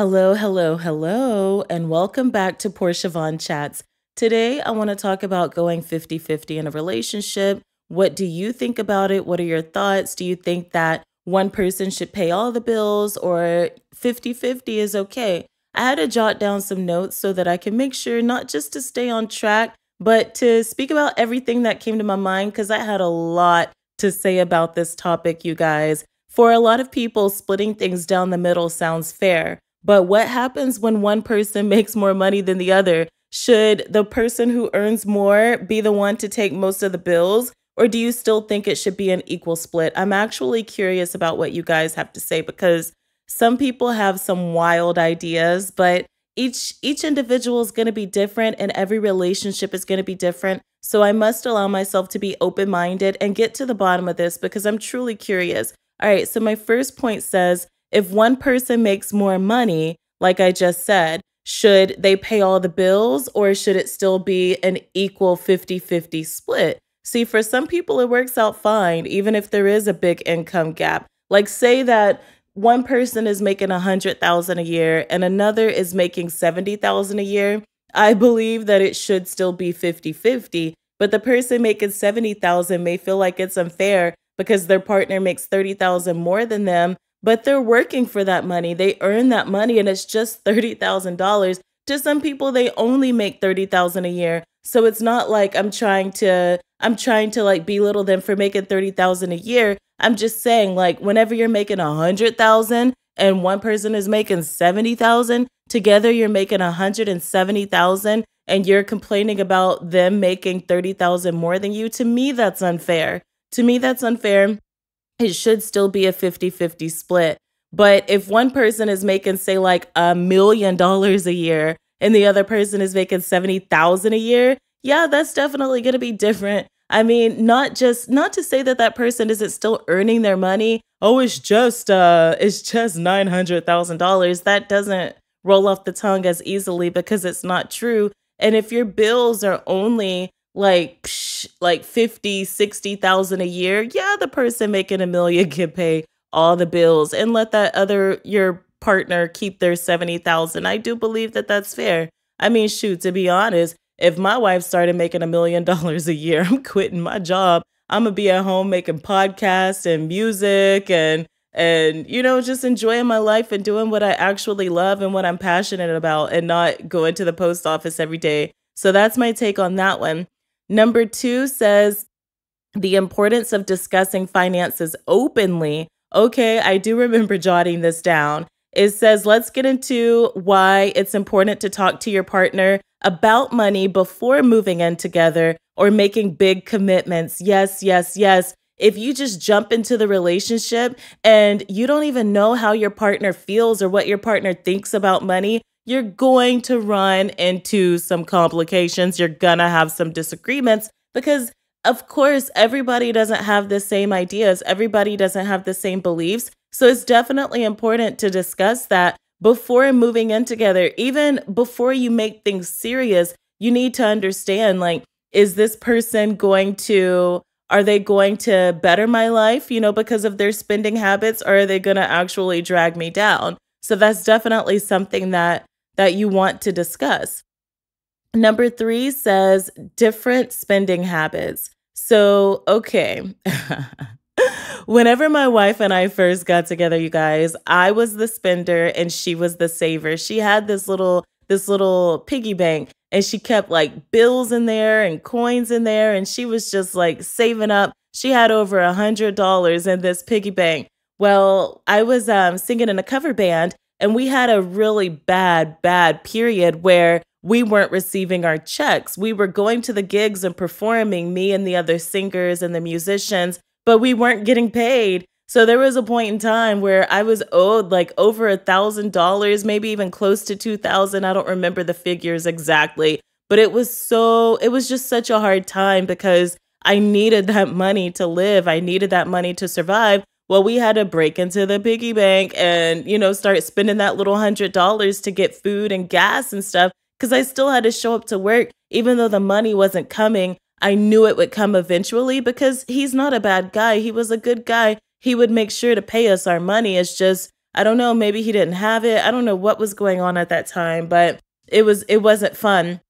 Hello, hello, hello, and welcome back to Portia Vonne Chats. Today, I want to talk about going 50-50 in a relationship. What do you think about it? What are your thoughts? Do you think that one person should pay all the bills or 50-50 is okay? I had to jot down some notes so that I can make sure not just to stay on track, but to speak about everything that came to my mind because I had a lot to say about this topic, you guys. For a lot of people, splitting things down the middle sounds fair. But what happens when one person makes more money than the other? Should the person who earns more be the one to take most of the bills? Or do you still think it should be an equal split? I'm actually curious about what you guys have to say because some people have some wild ideas, but each individual is going to be different and every relationship is going to be different. So I must allow myself to be open-minded and get to the bottom of this because I'm truly curious. All right, so my first point says, if one person makes more money, like I just said, should they pay all the bills or should it still be an equal 50-50 split? See, for some people, it works out fine, even if there is a big income gap. Like say that one person is making 100,000 a year and another is making 70,000 a year. I believe that it should still be 50-50, but the person making 70,000 may feel like it's unfair because their partner makes 30,000 more than them, but they're working for that money. They earn that money and it's just $30,000. To some people, they only make 30,000 a year. So it's not like I'm trying to like belittle them for making 30,000 a year. I'm just saying like whenever you're making 100,000 and one person is making 70,000, together you're making 170,000 and you're complaining about them making 30,000 more than you. To me, that's unfair. To me, that's unfair. It should still be a 50-50 split. But if one person is making, say, like $1 million a year and the other person is making 70,000 a year, yeah, that's definitely going to be different. I mean, not to say that that person isn't still earning their money. Oh, it's just $900,000. That doesn't roll off the tongue as easily because it's not true. And if your bills are only like 50, 60,000 a year, yeah, the person making $1 million can pay all the bills and let your partner keep their 70,000. I do believe that that's fair. I mean, shoot, to be honest, if my wife started making $1 million a year, I'm quitting my job. I'm gonna be at home making podcasts and music and just enjoying my life and doing what I actually love and what I'm passionate about and not going to the post office every day. So that's my take on that one. Number 2 says the importance of discussing finances openly. Okay, I do remember jotting this down. It says, let's get into why it's important to talk to your partner about money before moving in together or making big commitments. Yes, yes, yes. If you just jump into the relationship and you don't even know how your partner feels or what your partner thinks about money, you're going to run into some complications. You're gonna have some disagreements because, of course, everybody doesn't have the same ideas. Everybody doesn't have the same beliefs. So it's definitely important to discuss that before moving in together. Even before you make things serious, you need to understand, like, is this person are they going to better my life, because of their spending habits, or are they going to actually drag me down? So that's definitely something that you want to discuss. Number 3 says different spending habits. So, okay. Whenever my wife and I first got together, you guys, I was the spender and she was the saver. She had this little piggy bank and she kept like bills in there and coins in there. And she was just like saving up. She had over $100 in this piggy bank. Well, I was singing in a cover band and we had a really bad period where we weren't receiving our checks. We were going to the gigs and performing, me and the other singers and the musicians, but we weren't getting paid. So there was a point in time where I was owed like over $1,000, maybe even close to 2,000. I don't remember the figures exactly, but it was just such a hard time because I needed that money to live. I needed that money to survive. Well, we had to break into the piggy bank and, start spending that little $100 to get food and gas and stuff because I still had to show up to work. Even though the money wasn't coming, I knew it would come eventually because he's not a bad guy. He was a good guy. He would make sure to pay us our money. It's just I don't know, maybe he didn't have it. I don't know what was going on at that time, but it wasn't fun.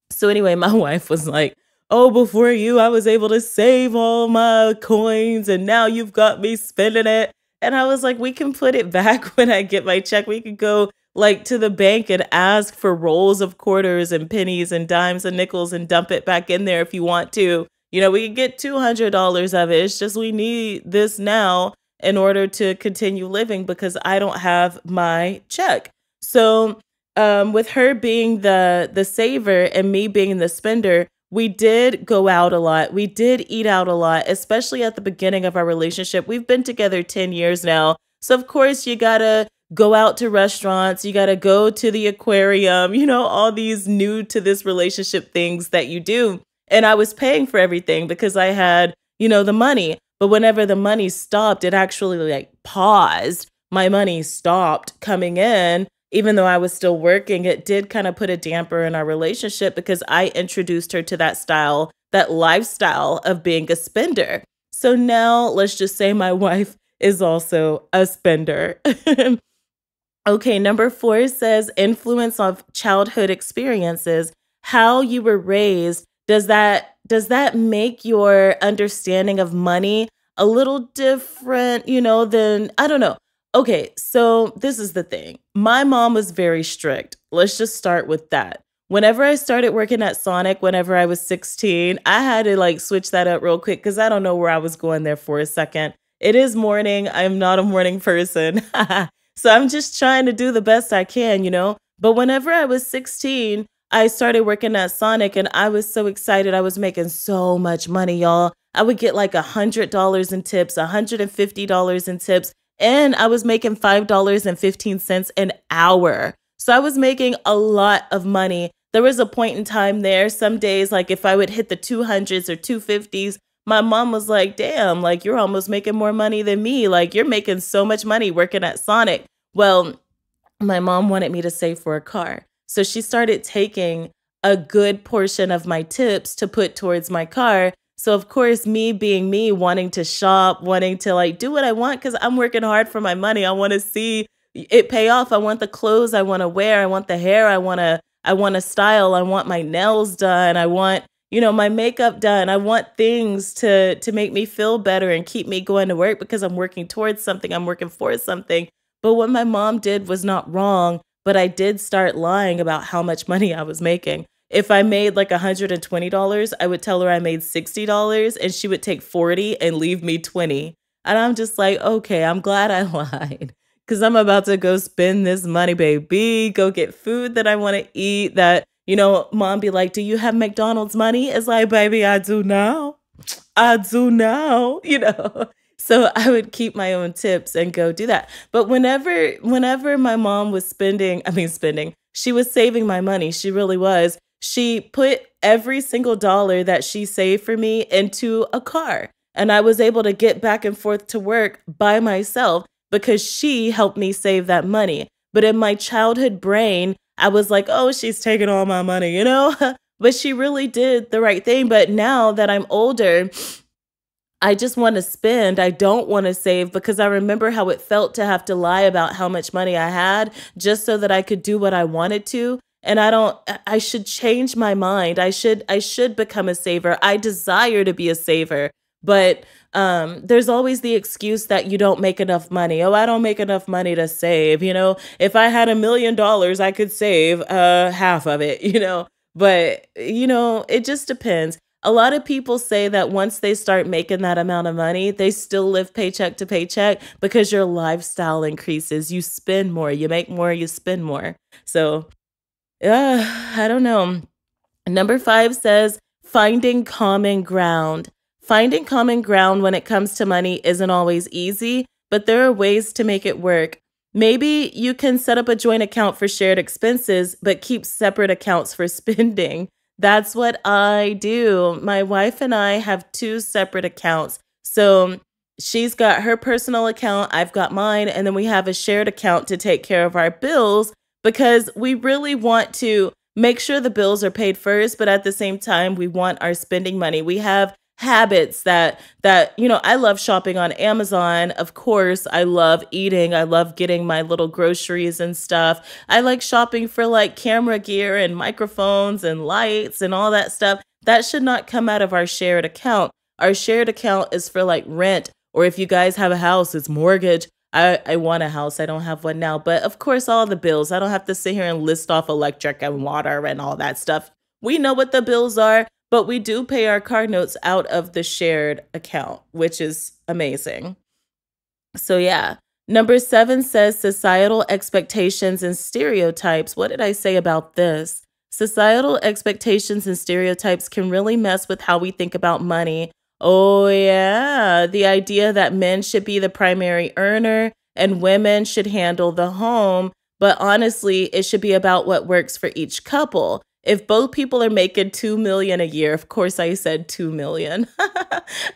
So anyway, my wife was like, "Oh, before you, I was able to save all my coins and now you've got me spending it." And I was like, "We can put it back when I get my check. We could go like to the bank and ask for rolls of quarters and pennies and dimes and nickels and dump it back in there if you want to. You know, we could get $200 of it. It's just we need this now in order to continue living because I don't have my check." So with her being the saver and me being the spender, we did go out a lot. We did eat out a lot, especially at the beginning of our relationship. We've been together 10 years now. So of course you gotta go out to restaurants, you gotta go to the aquarium, you know, all these new to this relationship things that you do. And I was paying for everything because I had, you know, the money. But whenever the money stopped, it actually like paused. My money stopped coming in. Even though I was still working, it did kind of put a damper in our relationship because I introduced her to that style, that lifestyle of being a spender. So now let's just say my wife is also a spender. Okay, number 4 says influence of childhood experiences. How you were raised, does that make your understanding of money a little different, you know, than, I don't know. Okay, so this is the thing. My mom was very strict. Let's just start with that. Whenever I started working at Sonic, whenever I was 16, I had to like switch that up real quick because I don't know where I was going there for a second. It is morning. I'm not a morning person. So I'm just trying to do the best I can, you know? But whenever I was 16, I started working at Sonic and I was so excited. I was making so much money, y'all. I would get like $100 in tips, $150 in tips, and I was making $5.15 an hour. So I was making a lot of money. There was a point in time there, some days, like if I would hit the 200s or 250s, my mom was like, "Damn, like you're almost making more money than me. Like you're making so much money working at Sonic." Well, my mom wanted me to save for a car. So she started taking a good portion of my tips to put towards my car. So of course, me being me, wanting to shop, wanting to like do what I want because I'm working hard for my money. I want to see it pay off. I want the clothes I want to wear. I want the hair I want to style. I want my nails done. I want, you know, my makeup done. I want things to make me feel better and keep me going to work because I'm working towards something. I'm working for something. But what my mom did was not wrong, but I did start lying about how much money I was making. If I made like $120, I would tell her I made $60 and she would take 40 and leave me 20. And I'm just like, okay, I'm glad I lied because I'm about to go spend this money, baby, go get food that I want to eat that, you know, mom be like, "Do you have McDonald's money?" It's like, "Baby, I do now. I do now," you know. So I would keep my own tips and go do that. But whenever my mom was spending, she was saving my money. She really was. She put every single dollar that she saved for me into a car. And I was able to get back and forth to work by myself because she helped me save that money. But in my childhood brain, I was like, "Oh, she's taking all my money," you know? But she really did the right thing. But now that I'm older, I just want to spend. I don't want to save because I remember how it felt to have to lie about how much money I had just so that I could do what I wanted to. And I should change my mind. I should become a saver. I desire to be a saver. But there's always the excuse that you don't make enough money. "Oh, I don't make enough money to save." You know, if I had $1 million, I could save half of it, you know. But, you know, it just depends. A lot of people say that once they start making that amount of money, they still live paycheck to paycheck because your lifestyle increases. You spend more, you make more, you spend more. So, I don't know. Number 5 says finding common ground. Finding common ground when it comes to money isn't always easy, but there are ways to make it work. Maybe you can set up a joint account for shared expenses, but keep separate accounts for spending. That's what I do. My wife and I have 2 separate accounts. So she's got her personal account, I've got mine, and then we have a shared account to take care of our bills because we really want to make sure the bills are paid first, but at the same time, we want our spending money. We have habits I love shopping on Amazon. Of course, I love eating. I love getting my little groceries and stuff. I like shopping for like camera gear and microphones and lights and all that stuff. That should not come out of our shared account. Our shared account is for like rent, or if you guys have a house, it's mortgage. I want a house. I don't have one now. But of course, all the bills. I don't have to sit here and list off electric and water and all that stuff. We know what the bills are, but we do pay our car notes out of the shared account, which is amazing. So, yeah. Number 7 says societal expectations and stereotypes. What did I say about this? Societal expectations and stereotypes can really mess with how we think about money. Oh, yeah. The idea that men should be the primary earner and women should handle the home. But honestly, it should be about what works for each couple. If both people are making 2 million a year, of course I said 2 million,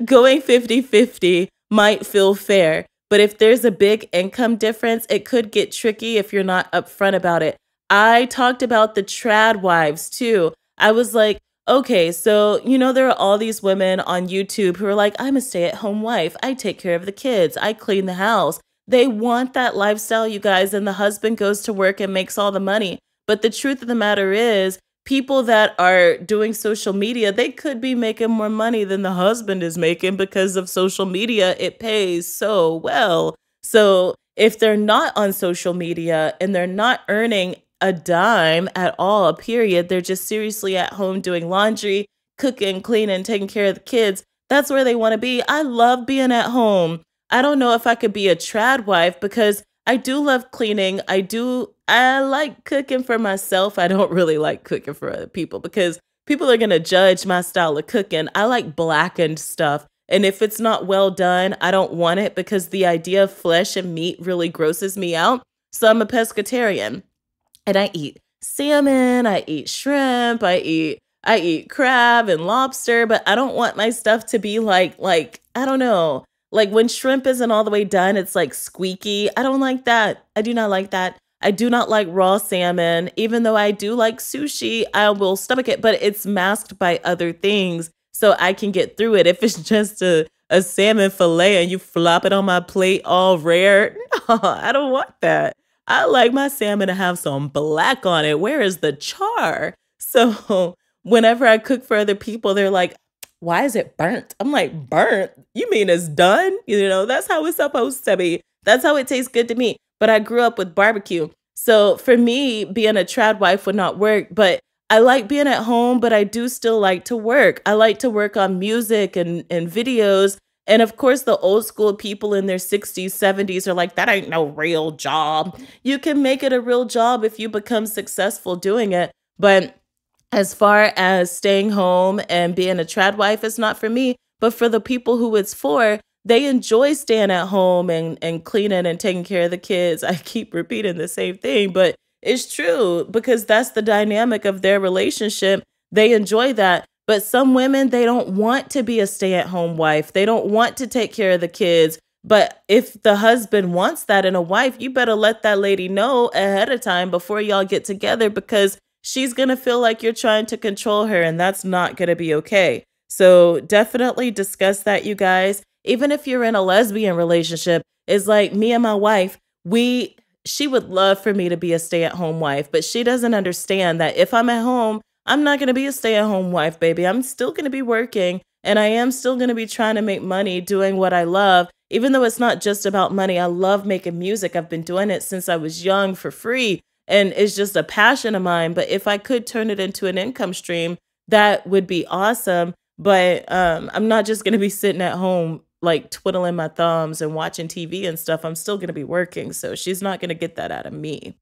going 50-50 might feel fair. But if there's a big income difference, it could get tricky if you're not upfront about it. I talked about the trad wives too. I was like, okay, so, there are all these women on YouTube who are like, I'm a stay-at-home wife. I take care of the kids. I clean the house. They want that lifestyle, you guys, and the husband goes to work and makes all the money. But the truth of the matter is, people that are doing social media, they could be making more money than the husband is making because of social media. It pays so well. So if they're not on social media and they're not earning a dime at all, period, they're just seriously at home doing laundry, cooking, cleaning, taking care of the kids, that's where they want to be. I love being at home. I don't know if I could be a trad wife because I do love cleaning. I like cooking for myself. I don't really like cooking for other people because people are going to judge my style of cooking. I like blackened stuff. And if it's not well done, I don't want it because the idea of flesh and meat really grosses me out. So I'm a pescatarian and I eat salmon, I eat shrimp, I eat crab and lobster, but I don't want my stuff to be like, I don't know. Like when shrimp isn't all the way done, it's like squeaky. I don't like that. I do not like that. I do not like raw salmon. Even though I do like sushi, I will stomach it, but it's masked by other things so I can get through it. If it's just a salmon fillet and you flop it on my plate all rare, no, I don't want that. I like my salmon to have some black on it. Where is the char? So whenever I cook for other people, they're like, why is it burnt? I'm like, burnt? You mean it's done? That's how it's supposed to be. That's how it tastes good to me. But I grew up with barbecue. So for me, being a trad wife would not work. But I like being at home, but I do still like to work. I like to work on music and videos. And of course, the old school people in their 60s, 70s are like, that ain't no real job. You can make it a real job if you become successful doing it. But as far as staying home and being a trad wife, it's not for me. But for the people who it's for, they enjoy staying at home and cleaning and taking care of the kids. I keep repeating the same thing, but it's true because that's the dynamic of their relationship. They enjoy that. But some women, they don't want to be a stay-at-home wife. They don't want to take care of the kids. But if the husband wants that in a wife, you better let that lady know ahead of time before y'all get together because she's going to feel like you're trying to control her, and that's not going to be okay. So definitely discuss that, you guys. Even if you're in a lesbian relationship, it's like me and my wife, she would love for me to be a stay-at-home wife, but she doesn't understand that if I'm at home, I'm not going to be a stay-at-home wife, baby. I'm still going to be working, and I am still going to be trying to make money doing what I love. Even though it's not just about money, I love making music. I've been doing it since I was young for free. And it's just a passion of mine. But if I could turn it into an income stream, that would be awesome. But I'm not just going to be sitting at home, like twiddling my thumbs and watching TV and stuff. I'm still going to be working. So she's not going to get that out of me.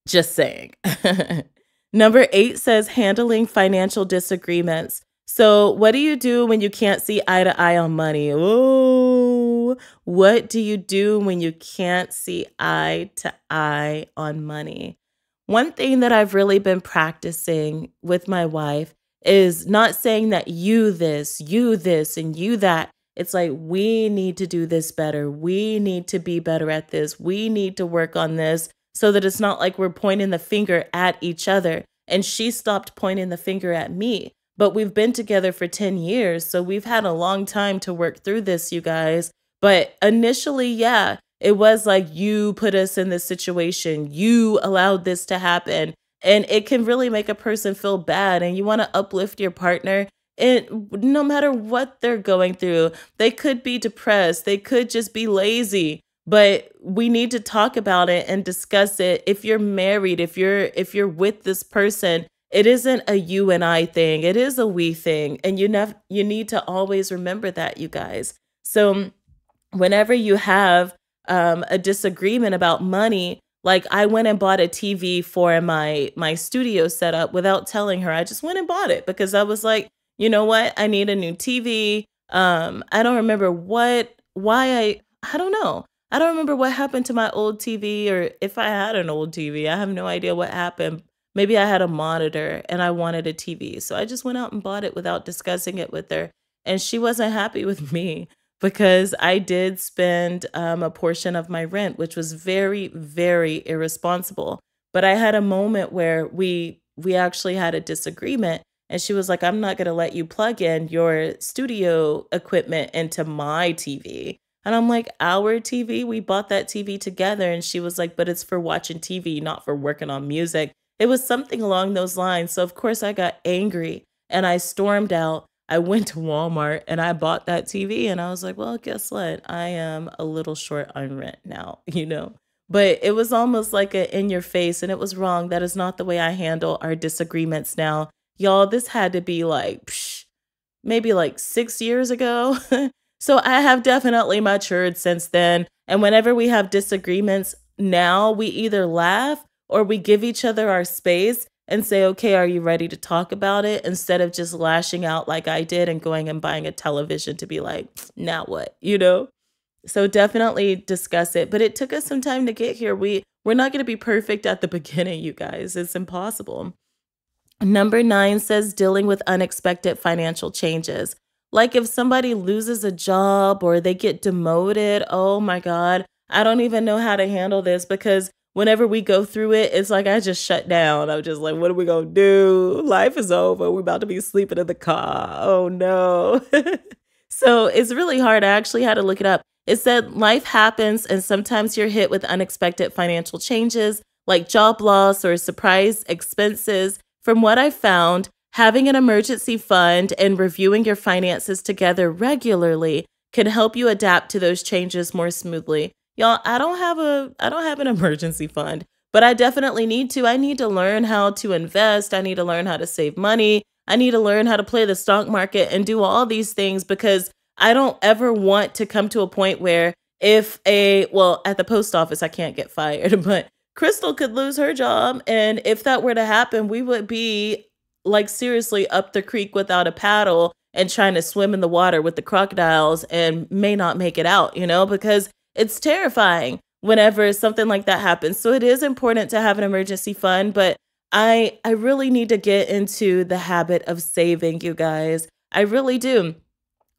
Just saying. Number 8 says handling financial disagreements. So what do you do when you can't see eye to eye on money? Oh, what do you do when you can't see eye to eye on money? One thing that I've really been practicing with my wife is not saying that you this, and you that. It's like, we need to do this better. We need to be better at this. We need to work on this so that it's not like we're pointing the finger at each other. And she stopped pointing the finger at me. but we've been together for 10 years. So we've had a long time to work through this, you guys. But initially, yeah, it was like you put us in this situation, you allowed this to happen. And it can really make a person feel bad. And you want to uplift your partner. And no matter what they're going through, they could be depressed, they could just be lazy, but we need to talk about it and discuss it. If you're married, if you're with this person, it isn't a you and I thing. It is a we thing. And you need to always remember that, you guys. So whenever you have a disagreement about money, like I went and bought a TV for my studio setup without telling her. I just went and bought it because I was like, you know what? I need a new TV. I don't remember I don't know. I don't remember what happened to my old TV or if I had an old TV. I have no idea what happened. Maybe I had a monitor and I wanted a TV. So I just went out and bought it without discussing it with her. And she wasn't happy with me because I did spend a portion of my rent, which was very, very irresponsible. But I had a moment where we actually had a disagreement. And she was like, I'm not going to let you plug in your studio equipment into my TV. And I'm like, our TV? We bought that TV together. And she was like, but it's for watching TV, not for working on music. It was something along those lines. So, of course, I got angry and I stormed out. I went to Walmart and I bought that TV. And I was like, well, guess what? I am a little short on rent now, you know? But it was almost like a in your face, and it was wrong. That is not the way I handle our disagreements now. Y'all, this had to be like, maybe like 6 years ago. So I have definitely matured since then. And whenever we have disagreements now, we either laugh or we give each other our space and say, okay, are you ready to talk about it? Instead of just lashing out like I did and going and buying a television to be like, now what, you know? So definitely discuss it. But it took us some time to get here. We're not going to be perfect at the beginning, you guys. It's impossible. Number 9 says dealing with unexpected financial changes. Like if somebody loses a job or they get demoted, oh my God, I don't even know how to handle this because whenever we go through it, it's like I just shut down. I'm just like, what are we going to do? Life is over. We're about to be sleeping in the car. Oh no. So it's really hard. I actually had to look it up. It said life happens and sometimes you're hit with unexpected financial changes like job loss or surprise expenses. From what I found, having an emergency fund and reviewing your finances together regularly can help you adapt to those changes more smoothly. Y'all, I don't have an emergency fund, but I definitely need to. I need to learn how to invest. I need to learn how to save money. I need to learn how to play the stock market and do all these things because I don't ever want to come to a point where at the post office, I can't get fired, but Crystal could lose her job. And if that were to happen, we would be like seriously up the creek without a paddle and trying to swim in the water with the crocodiles and may not make it out, you know, because it's terrifying whenever something like that happens. So it is important to have an emergency fund, but I really need to get into the habit of saving, you guys. I really do.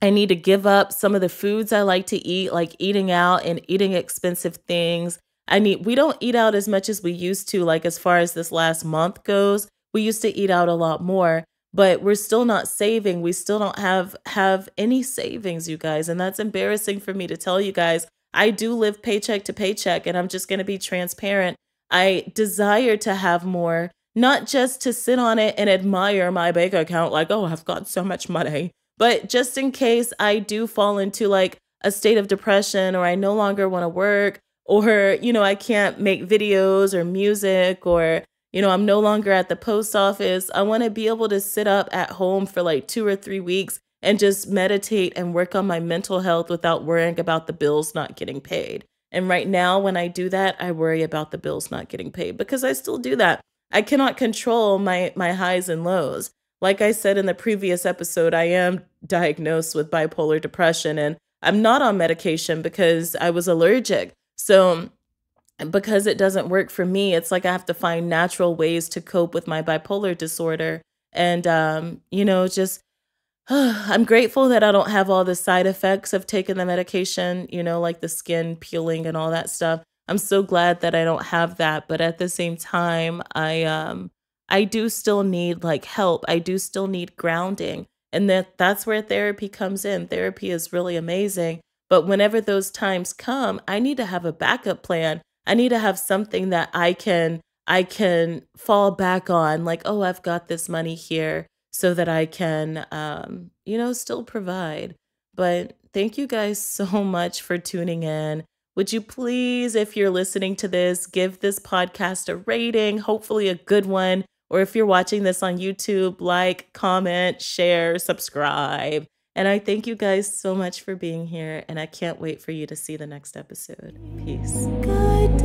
I need to give up some of the foods I like to eat, like eating out and eating expensive things. We don't eat out as much as we used to, like as far as this last month goes. We used to eat out a lot more, but we're still not saving. We still don't have any savings, you guys. And that's embarrassing for me to tell you guys. I do live paycheck to paycheck, and I'm just going to be transparent. I desire to have more, not just to sit on it and admire my bank account like, oh, I've got so much money, but just in case I do fall into like a state of depression or I no longer want to work or, you know, I can't make videos or music or, you know, I'm no longer at the post office. I want to be able to sit up at home for like 2 or 3 weeks and just meditate and work on my mental health without worrying about the bills not getting paid. And right now, when I do that, I worry about the bills not getting paid because I still do that. I cannot control my highs and lows. Like I said in the previous episode, I am diagnosed with bipolar depression and I'm not on medication because I was allergic. So because it doesn't work for me, it's like I have to find natural ways to cope with my bipolar disorder. And, you know, just I'm grateful that I don't have all the side effects of taking the medication, you know, like the skin peeling and all that stuff. I'm so glad that I don't have that. But at the same time, I do still need like help. I do still need grounding. And that's where therapy comes in. Therapy is really amazing. But whenever those times come, I need to have a backup plan. I need to have something that I can fall back on, like, oh, I've got this money here so that I can still provide. But thank you guys so much for tuning in. Would you please, if you're listening to this, give this podcast a rating, hopefully a good one. Or if you're watching this on YouTube, like, comment, share, subscribe. And I thank you guys so much for being here. And I can't wait for you to see the next episode. Peace. Good